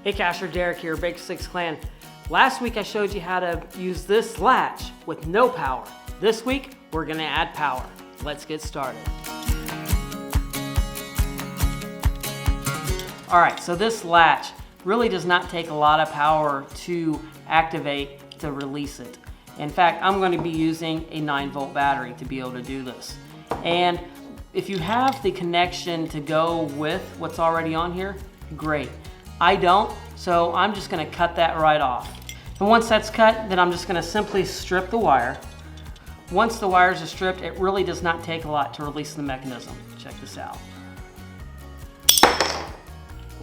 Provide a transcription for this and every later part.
Hey Cacher, Derek here, Baker 6 Clan. Last week I showed you how to use this latch with no power. This week we're going to add power. Let's get started. Alright, so this latch really does not take a lot of power to activate to release it. In fact, I'm going to be using a 9-volt battery to be able to do this. And if you have the connection to go with what's already on here, great. I don't, so I'm just going to cut that right off. And once that's cut, then I'm just going to simply strip the wire. Once the wires are stripped, it really does not take a lot to release the mechanism. Check this out.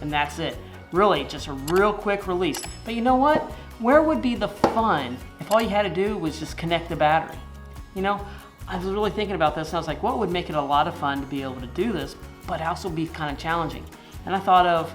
And that's it. Really, just a real quick release. But you know what? Where would be the fun if all you had to do was just connect the battery? You know, I was really thinking about this and I was like, what would make it a lot of fun to be able to do this, but also be kind of challenging? And I thought of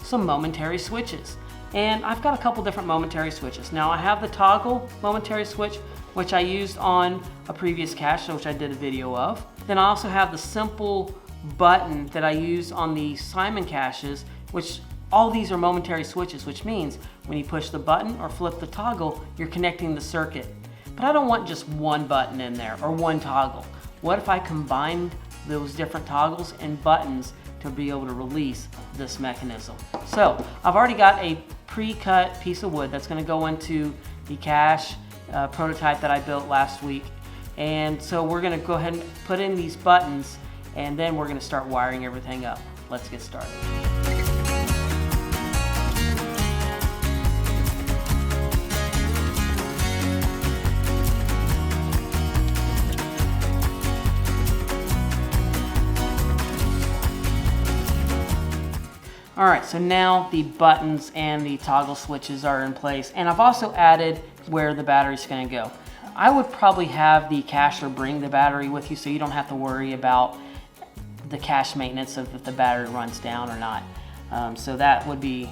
some momentary switches. And I've got a couple different momentary switches. Now I have the toggle momentary switch, which I used on a previous cache, which I did a video of. Then I also have the simple button that I use on the Simon caches, which all these are momentary switches, which means when you push the button or flip the toggle, you're connecting the circuit. But I don't want just one button in there or one toggle. What if I combined those different toggles and buttons to be able to release this mechanism? So I've already got a pre-cut piece of wood that's going to go into the cache prototype that I built last week. And so we're going to go ahead and put in these buttons and then we're going to start wiring everything up. Let's get started. Alright, so now the buttons and the toggle switches are in place, and I've also added where the battery's going to go. I would probably have the cacher bring the battery with you so you don't have to worry about the cache maintenance of if the battery runs down or not. So that would be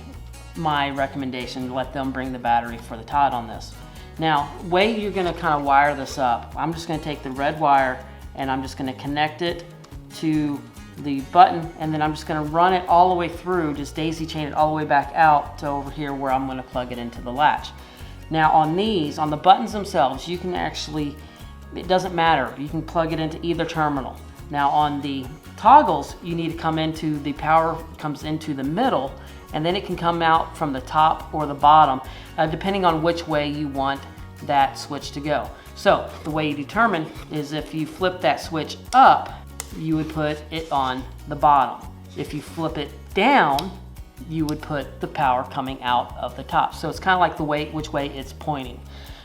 my recommendation, to let them bring the battery for the Todd on this. Now, the way you're going to kind of wire this up, I'm just going to take the red wire and I'm just going to connect it to the button, and then I'm just going to run it all the way through, just daisy chain it all the way back out to over here where I'm going to plug it into the latch. Now on these, on the buttons themselves, you can actually, it doesn't matter, you can plug it into either terminal. Now on the toggles, you need to come into, the power comes into the middle, and then it can come out from the top or the bottom, depending on which way you want that switch to go. So the way you determine is if you flip that switch up, you would put it on the bottom. If you flip it down, you would put the power coming out of the top. So it's kind of like the way, which way it's pointing.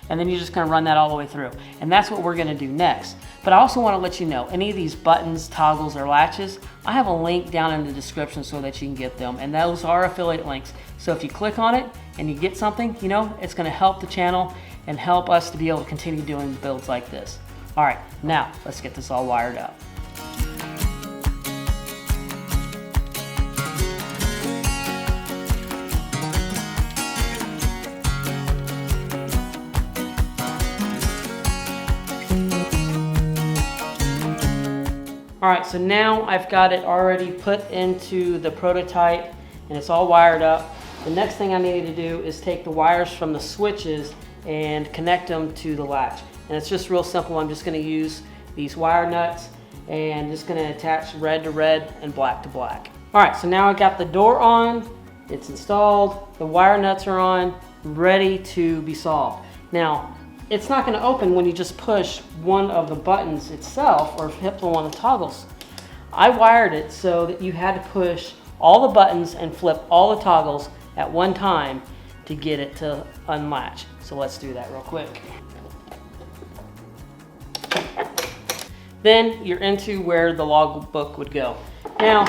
And then you're just gonna run that all the way through. And that's what we're gonna do next. But I also wanna let you know, any of these buttons, toggles, or latches, I have a link down in the description so that you can get them. And those are affiliate links. So if you click on it and you get something, you know, it's gonna help the channel and help us to be able to continue doing builds like this. All right, now let's get this all wired up. Alright, so now I've got it already put into the prototype and it's all wired up. The next thing I needed to do is take the wires from the switches and connect them to the latch. And it's just real simple. I'm just going to use these wire nuts and just going to attach red to red and black to black. Alright, so now I got the door on, it's installed, the wire nuts are on, ready to be solved. Now, it's not going to open when you just push one of the buttons itself or hit one of the toggles. I wired it so that you had to push all the buttons and flip all the toggles at one time to get it to unlatch. So let's do that real quick. Then you're into where the logbook would go. Now,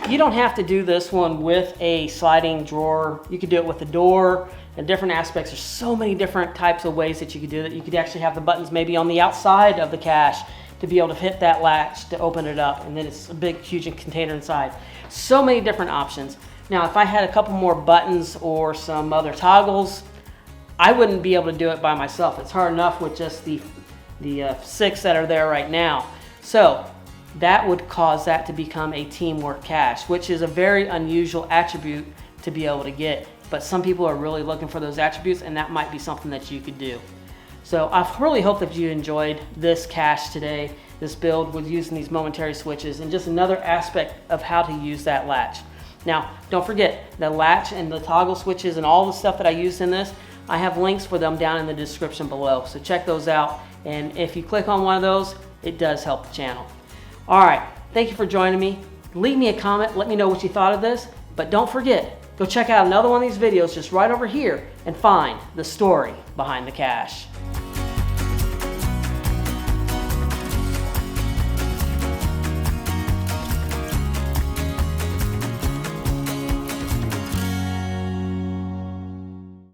you don't have to do this one with a sliding drawer. You could do it with a door and different aspects. There's so many different types of ways that you could do it. You could actually have the buttons maybe on the outside of the cache to be able to hit that latch to open it up, and then it's a big, huge container inside. So many different options. Now, if I had a couple more buttons or some other toggles, I wouldn't be able to do it by myself. It's hard enough with just the 6 that are there right now. So that would cause that to become a teamwork cache, which is a very unusual attribute to be able to get. but some people are really looking for those attributes, and that might be something that you could do. So I really hope that you enjoyed this cache today, this build with using these momentary switches, and just another aspect of how to use that latch. Now, don't forget the latch and the toggle switches and all the stuff that I used in this, I have links for them down in the description below. So check those out. And if you click on one of those, it does help the channel. All right, thank you for joining me. Leave me a comment, let me know what you thought of this. But don't forget, go check out another one of these videos just right over here and find the story behind the cache.